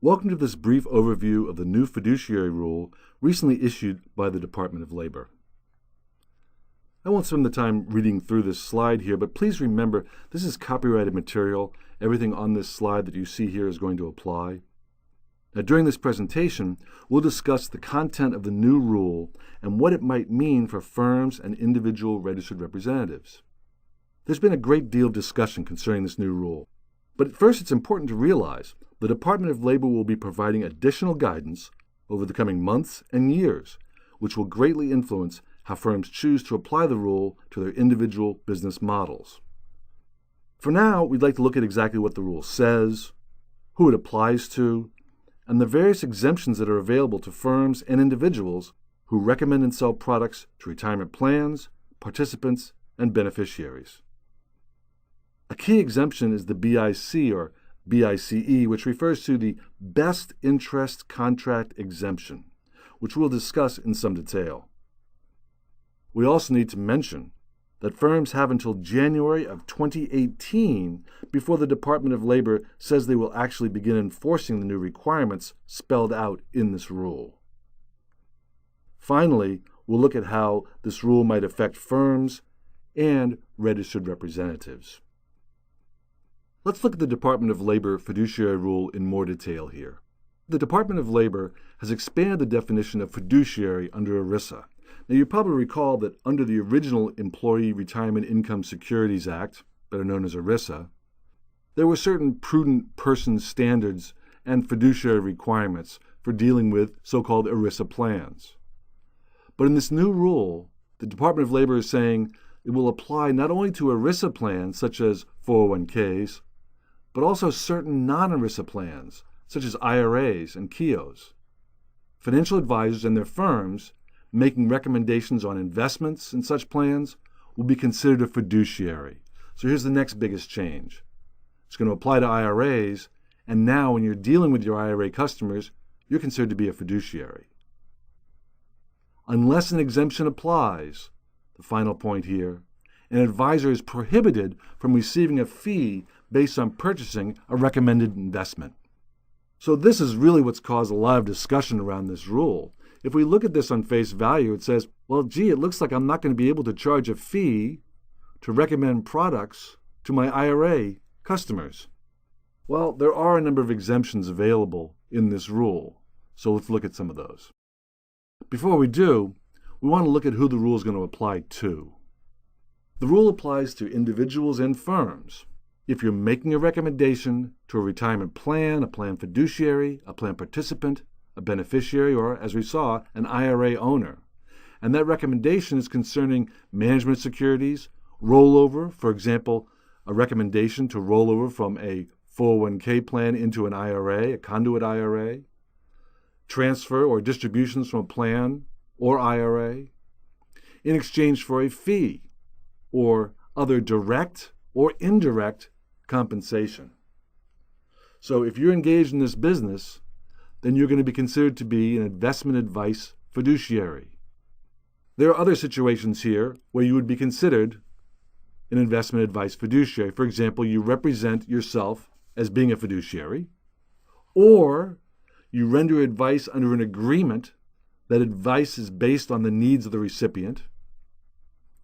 Welcome to this brief overview of the new fiduciary rule recently issued by the Department of Labor. I won't spend the time reading through this slide here, but please remember this is copyrighted material. Everything on this slide that you see here is going to apply. Now, during this presentation, we'll discuss the content of the new rule and what it might mean for firms and individual registered representatives. There's been a great deal of discussion concerning this new rule, but first it's important to realize the Department of Labor will be providing additional guidance over the coming months and years, which will greatly influence how firms choose to apply the rule to their individual business models. For now, we'd like to look at exactly what the rule says, who it applies to, and the various exemptions that are available to firms and individuals who recommend and sell products to retirement plans, participants, and beneficiaries. A key exemption is the BIC or BICE, which refers to the Best Interest Contract Exemption, which we'll discuss in some detail. We also need to mention that firms have until January of 2018 before the Department of Labor says they will actually begin enforcing the new requirements spelled out in this rule. Finally, we'll look at how this rule might affect firms and registered representatives. Let's look at the Department of Labor Fiduciary Rule in more detail here. The Department of Labor has expanded the definition of fiduciary under ERISA. Now, you probably recall that under the original Employee Retirement Income Securities Act, better known as ERISA, there were certain prudent person standards and fiduciary requirements for dealing with so-called ERISA plans. But in this new rule, the Department of Labor is saying it will apply not only to ERISA plans such as 401ks, but also certain non-ERISA plans, such as IRAs and KIOs. Financial advisors and their firms making recommendations on investments in such plans will be considered a fiduciary. So here's the next biggest change. It's going to apply to IRAs, and now when you're dealing with your IRA customers, you're considered to be a fiduciary. Unless an exemption applies, the final point here, an advisor is prohibited from receiving a fee based on purchasing a recommended investment. So this is really what's caused a lot of discussion around this rule. If we look at this on face value, it says, well, gee, it looks like I'm not going to be able to charge a fee to recommend products to my IRA customers. Well, there are a number of exemptions available in this rule, so let's look at some of those. Before we do, we want to look at who the rule is going to apply to. The rule applies to individuals and firms. If you're making a recommendation to a retirement plan, a plan fiduciary, a plan participant, a beneficiary, or, as we saw, an IRA owner, and that recommendation is concerning management securities, rollover, for example, a recommendation to roll over from a 401k plan into an IRA, a conduit IRA, transfer or distributions from a plan or IRA, in exchange for a fee or other direct or indirect compensation. So if you're engaged in this business, then you're going to be considered to be an investment advice fiduciary. There are other situations here where you would be considered an investment advice fiduciary. For example, you represent yourself as being a fiduciary, or you render advice under an agreement that advice is based on the needs of the recipient,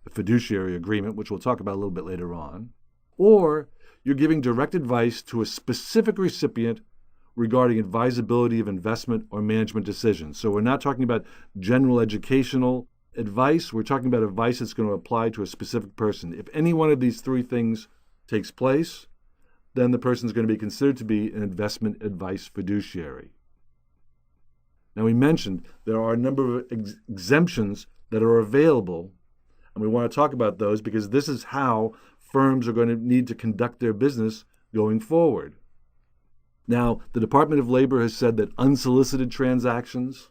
a fiduciary agreement, which we'll talk about a little bit later on, or you're giving direct advice to a specific recipient regarding advisability of investment or management decisions. So we're not talking about general educational advice. We're talking about advice that's going to apply to a specific person. If any one of these three things takes place, then the person is going to be considered to be an investment advice fiduciary. Now, we mentioned there are a number of exemptions that are available, and we want to talk about those because this is how firms are going to need to conduct their business going forward. Now, the Department of Labor has said that unsolicited transactions,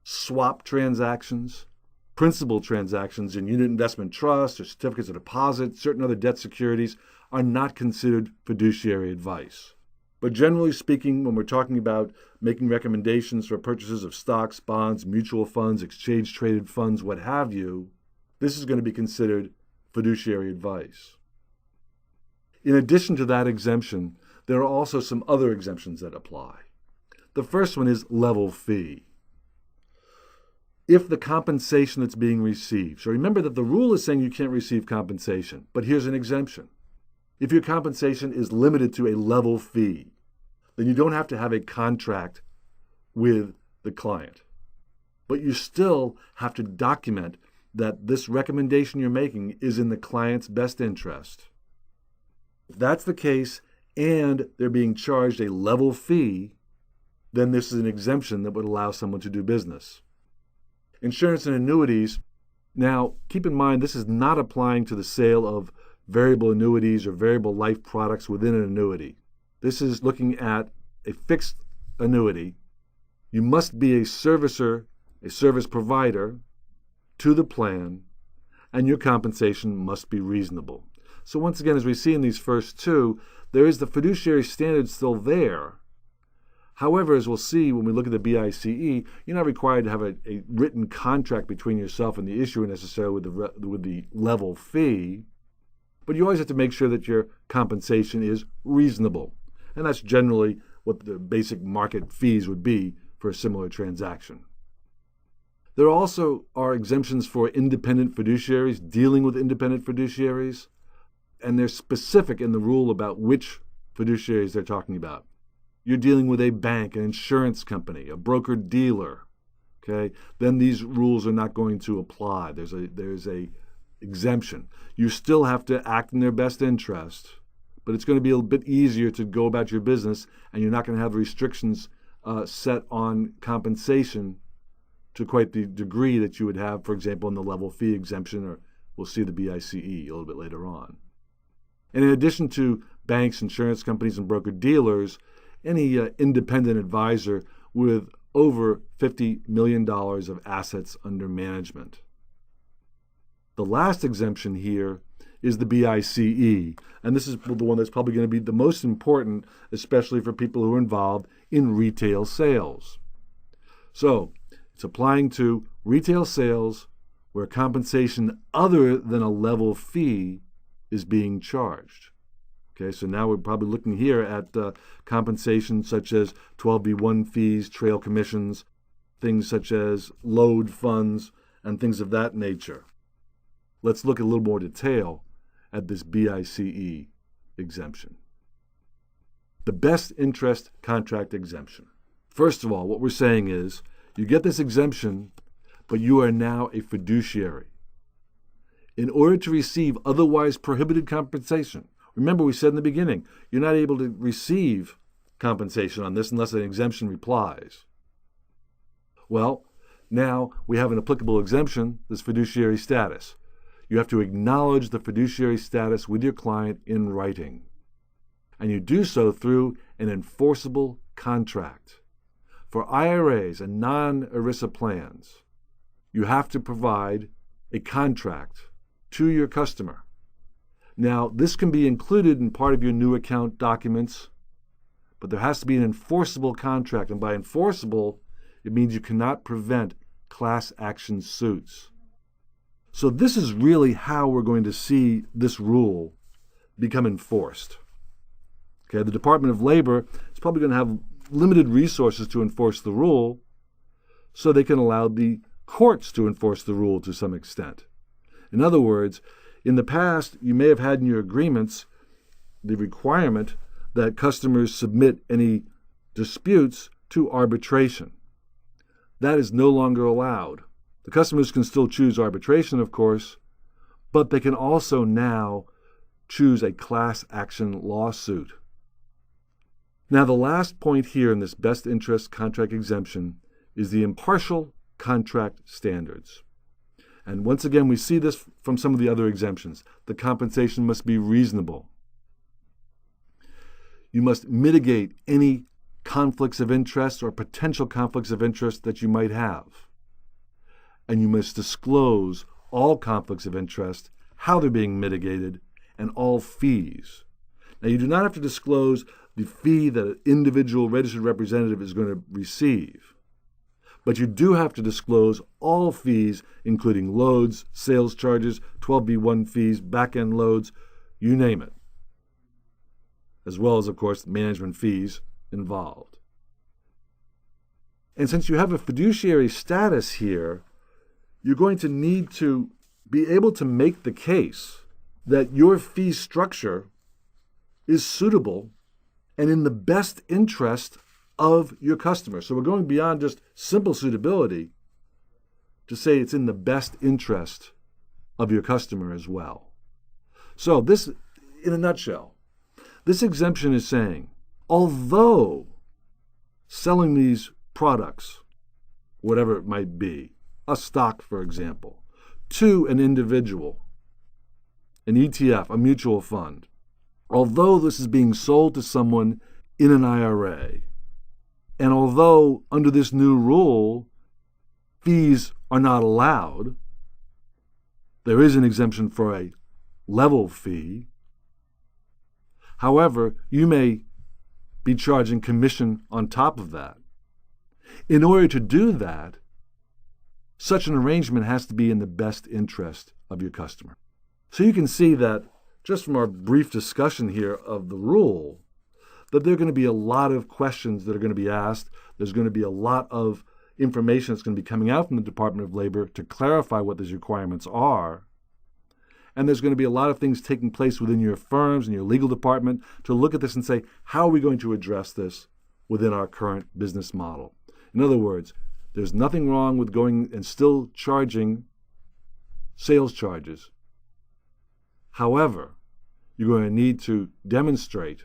swap transactions, principal transactions in unit investment trusts or certificates of deposit, certain other debt securities are not considered fiduciary advice. But generally speaking, when we're talking about making recommendations for purchases of stocks, bonds, mutual funds, exchange-traded funds, what have you, this is going to be considered fiduciary advice. In addition to that exemption, there are also some other exemptions that apply. The first one is level fee. If the compensation that's being received. So remember that the rule is saying you can't receive compensation, but here's an exemption. If your compensation is limited to a level fee, then you don't have to have a contract with the client. But you still have to document that this recommendation you're making is in the client's best interest. If that's the case and they're being charged a level fee, then this is an exemption that would allow someone to do business. Insurance and annuities. Now, keep in mind this is not applying to the sale of variable annuities or variable life products within an annuity. This is looking at a fixed annuity. You must be a servicer, a service provider to the plan, and your compensation must be reasonable. So once again, as we see in these first two, there is the fiduciary standard still there. However, as we'll see when we look at the BICE, you're not required to have a written contract between yourself and the issuer necessarily with the level fee, but you always have to make sure that your compensation is reasonable. And that's generally what the basic market fees would be for a similar transaction. There also are exemptions for independent fiduciaries, dealing with independent fiduciaries, and they're specific in the rule about which fiduciaries they're talking about. You're dealing with a bank, an insurance company, a broker-dealer, okay? Then these rules are not going to apply. There's a exemption. You still have to act in their best interest, but it's going to be a bit easier to go about your business, and you're not going to have restrictions set on compensation to quite the degree that you would have, for example, in the level fee exemption, or we'll see the BICE a little bit later on. And in addition to banks, insurance companies, and broker-dealers, any independent advisor with over $50 million of assets under management. The last exemption here is the BICE, and this is the one that's probably going to be the most important, especially for people who are involved in retail sales. So, it's applying to retail sales where compensation other than a level fee is being charged. Okay, so now we're probably looking here at compensation such as 12B1 fees, trail commissions, things such as load funds, and things of that nature. Let's look at a little more detail at this BICE exemption. The best interest contract exemption. First of all, what we're saying is you get this exemption, but you are now a fiduciary. In order to receive otherwise prohibited compensation, remember we said in the beginning, you're not able to receive compensation on this unless an exemption applies. Well, now we have an applicable exemption, this fiduciary status. You have to acknowledge the fiduciary status with your client in writing. And you do so through an enforceable contract. For IRAs and non-ERISA plans, you have to provide a contract to your customer. Now, this can be included in part of your new account documents, but there has to be an enforceable contract. And by enforceable, it means you cannot prevent class action suits. So this is really how we're going to see this rule become enforced. Okay, the Department of Labor is probably going to have limited resources to enforce the rule, so they can allow the courts to enforce the rule to some extent. In other words, in the past, you may have had in your agreements the requirement that customers submit any disputes to arbitration. That is no longer allowed. The customers can still choose arbitration, of course, but they can also now choose a class action lawsuit. Now, the last point here in this best interest contract exemption is the impartial contract standards. And once again, we see this from some of the other exemptions. The compensation must be reasonable. You must mitigate any conflicts of interest or potential conflicts of interest that you might have. And you must disclose all conflicts of interest, how they're being mitigated, and all fees. Now, you do not have to disclose the fee that an individual registered representative is going to receive, but you do have to disclose all fees, including loads, sales charges, 12B1 fees, back-end loads, you name it, as well as, of course, management fees involved. And since you have a fiduciary status here, you're going to need to be able to make the case that your fee structure is suitable and in the best interest of your customer. So we're going beyond just simple suitability to say it's in the best interest of your customer as well. So this, in a nutshell, this exemption is saying, although selling these products, whatever it might be, a stock, for example, to an individual, an ETF, a mutual fund, although this is being sold to someone in an IRA, and although under this new rule, fees are not allowed, there is an exemption for a level fee. However, you may be charging commission on top of that. In order to do that, such an arrangement has to be in the best interest of your customer. So you can see that just from our brief discussion here of the rule, that there are going to be a lot of questions that are going to be asked. There's going to be a lot of information that's going to be coming out from the Department of Labor to clarify what these requirements are. And there's going to be a lot of things taking place within your firms and your legal department to look at this and say, how are we going to address this within our current business model? In other words, there's nothing wrong with going and still charging sales charges. However, you're going to need to demonstrate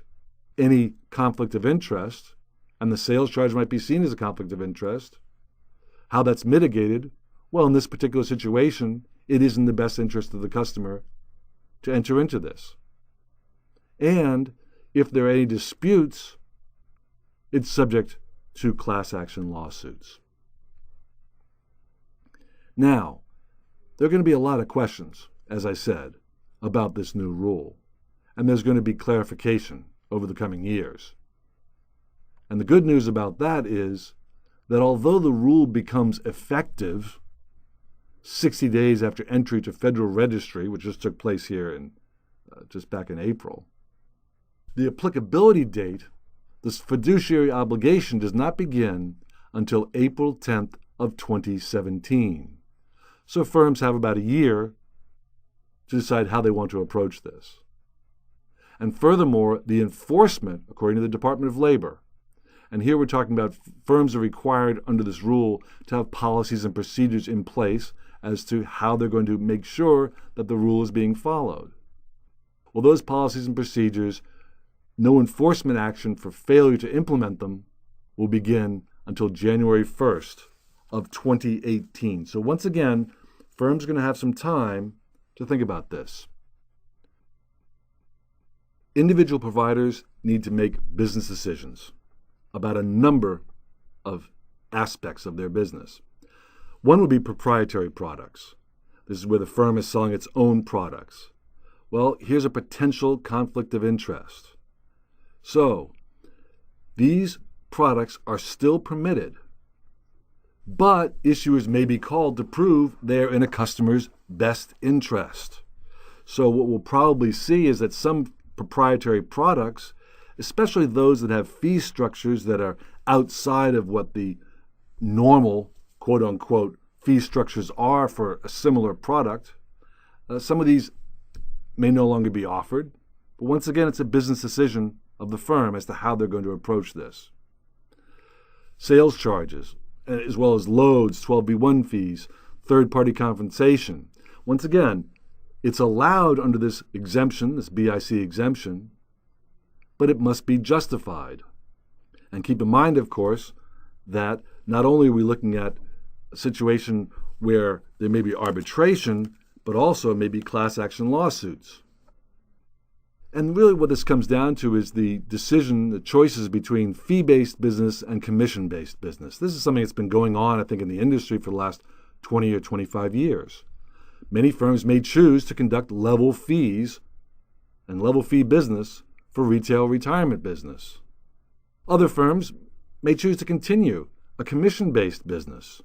any conflict of interest, and the sales charge might be seen as a conflict of interest. How that's mitigated? Well, in this particular situation, it is in the best interest of the customer to enter into this. And if there are any disputes, it's subject to class action lawsuits. Now, there are going to be a lot of questions, as I said, about this new rule, and there's going to be clarification over the coming years. And the good news about that is that although the rule becomes effective 60 days after entry to Federal Registry, which just took place here just back in April, the applicability date, this fiduciary obligation, does not begin until April 10th of 2017. So firms have about a year to decide how they want to approach this. And furthermore, the enforcement, according to the Department of Labor, and here we're talking about firms are required under this rule to have policies and procedures in place as to how they're going to make sure that the rule is being followed. Well, those policies and procedures, no enforcement action for failure to implement them will begin until January 1st of 2018. So once again, firms are going to have some time to think about this. Individual providers need to make business decisions about a number of aspects of their business. One would be proprietary products. This is where the firm is selling its own products. Well, here's a potential conflict of interest. So, these products are still permitted, but issuers may be called to prove they're in a customer's best interest. So what we'll probably see is that some proprietary products, especially those that have fee structures that are outside of what the normal, quote-unquote, fee structures are for a similar product, some of these may no longer be offered. But once again, it's a business decision of the firm as to how they're going to approach this. Sales charges, as well as loads, 12b1 fees, third-party compensation. Once again, it's allowed under this exemption, this BIC exemption, but it must be justified. And keep in mind, of course, that not only are we looking at a situation where there may be arbitration, but also may be class action lawsuits. And really what this comes down to is the decision, the choices between fee-based business and commission-based business. This is something that's been going on, I think, in the industry for the last 20 or 25 years. Many firms may choose to conduct level fees and level fee business for retail retirement business. Other firms may choose to continue a commission-based business.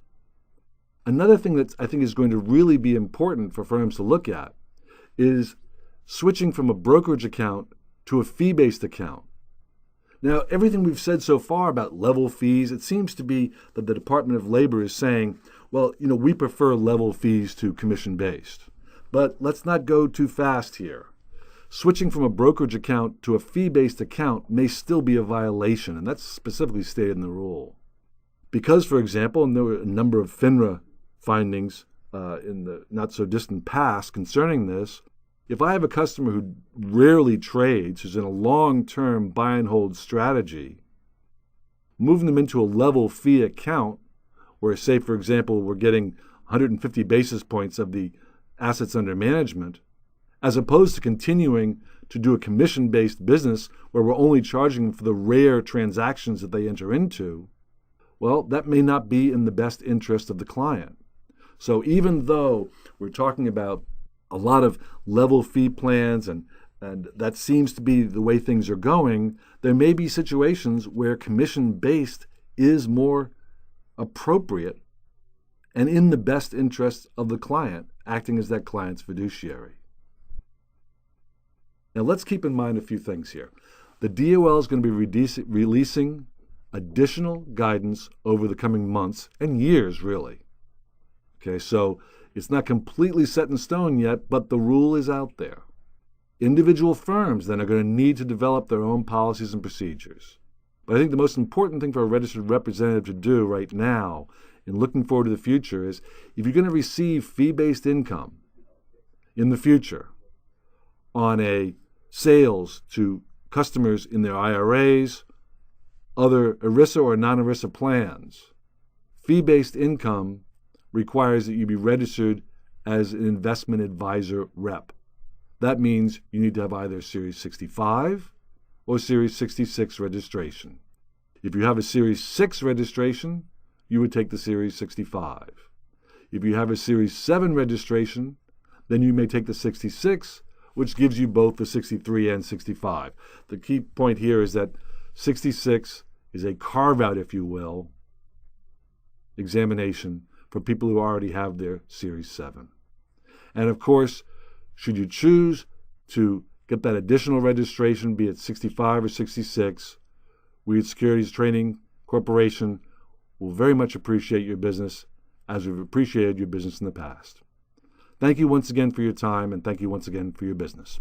Another thing that I think is going to really be important for firms to look at is switching from a brokerage account to a fee-based account. Now, everything we've said so far about level fees, it seems to be that the Department of Labor is saying, well, we prefer level fees to commission-based. But let's not go too fast here. Switching from a brokerage account to a fee-based account may still be a violation, and that's specifically stated in the rule. Because, for example, and there were a number of FINRA findings in the not-so-distant past concerning this, if I have a customer who rarely trades, who's in a long-term buy-and-hold strategy, moving them into a level fee account, where, say, for example, we're getting 150 basis points of the assets under management, as opposed to continuing to do a commission-based business where we're only charging them for the rare transactions that they enter into, well, that may not be in the best interest of the client. So even though we're talking about a lot of level fee plans and that seems to be the way things are going, there may be situations where commission-based is more appropriate and in the best interest of the client, acting as that client's fiduciary. Now, let's keep in mind a few things here. The DOL is going to be releasing additional guidance over the coming months and years, really. Okay, so it's not completely set in stone yet, but the rule is out there. Individual firms then are going to need to develop their own policies and procedures. But I think the most important thing for a registered representative to do right now in looking forward to the future is if you're going to receive fee-based income in the future on a sales to customers in their IRAs, other ERISA or non-ERISA plans, fee-based income requires that you be registered as an investment advisor rep. That means you need to have either Series 65 or Series 66 registration. If you have a Series 6 registration, you would take the Series 65. If you have a Series 7 registration, then you may take the 66, which gives you both the 63 and 65. The key point here is that 66 is a carve-out, if you will, examination for people who already have their Series 7. And of course, should you choose to get that additional registration, be it 65 or 66, we at Securities Training Corporation will very much appreciate your business as we've appreciated your business in the past. Thank you once again for your time, and thank you once again for your business.